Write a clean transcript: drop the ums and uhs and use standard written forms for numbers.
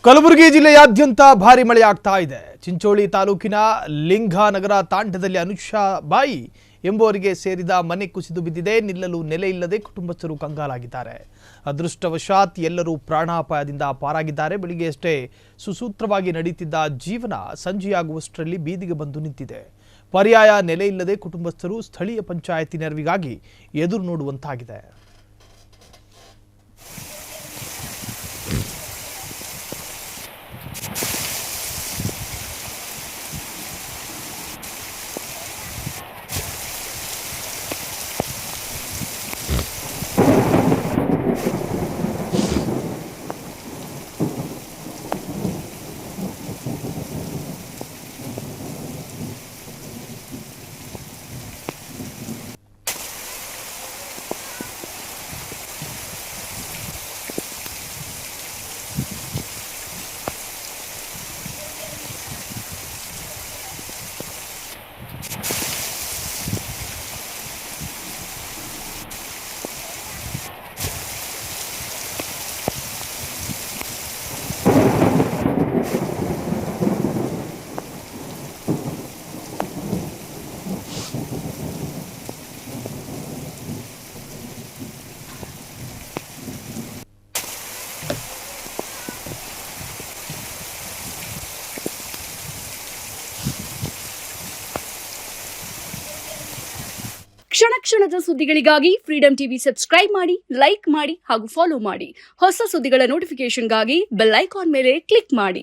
ಕಲಬುರಗಿ ಜಿಲ್ಲೆಯಾದ್ಯಂತ ಭಾರಿ ಮಳೆಯಾಗ್ತಾ ಇದೆ. ಚಿಂಚೋಳಿ ತಾಲೂಕಿನ ಲಿಂಗನಗರ ತಾಂಡದಲ್ಲಿ ಅನುಷಾ ಬಾಯಿ ಎಂಬುವರಿಗೆ ಸೇರಿದ ಮನೆ ಕುಸಿದು ಬಿದ್ದಿದೆ. ನಿಲ್ಲಲು ನೆಲೆ ಇಲ್ಲದೆ ಕುಟುಂಬಸ್ಥರು ಕಂಗಾಲಾಗಿದ್ದಾರೆ. ಅದೃಷ್ಟವಶಾತ್ ಎಲ್ಲರೂ ಪ್ರಾಣಾಪಾಯದಿಂದ ಪಾರಾಗಿದ್ದಾರೆ. ಬೆಳಿಗ್ಗೆಯಷ್ಟೇ ಸುಸೂತ್ರವಾಗಿ ನಡೆಯುತ್ತಿದ್ದ ಜೀವನ ಸಂಜೆಯಾಗುವಷ್ಟರಲ್ಲಿ ಬೀದಿಗೆ ಬಂದು ನಿಂತಿದೆ. ಪರ್ಯಾಯ ನೆಲೆ ಇಲ್ಲದೆ ಕುಟುಂಬಸ್ಥರು ಸ್ಥಳೀಯ ಪಂಚಾಯಿತಿ ನೆರವಿಗಾಗಿ ಎದುರು ನೋಡುವಂತಾಗಿದೆ. ಕ್ಷಣ ಕ್ಷಣದ ಸುದ್ದಿಗಳಿಗಾಗಿ ಫ್ರೀಡಂ ಟಿವಿ ಸಬ್ಸ್ಕ್ರೈಬ್ ಮಾಡಿ, ಲೈಕ್ ಮಾಡಿ ಹಾಗೂ ಫಾಲೋ ಮಾಡಿ. ಹೊಸ ಸುದ್ದಿಗಳ ನೋಟಿಫಿಕೇಶನ್ಗಾಗಿ ಬೆಲ್ ಐಕಾನ್ ಮೇಲೆ ಕ್ಲಿಕ್ ಮಾಡಿ.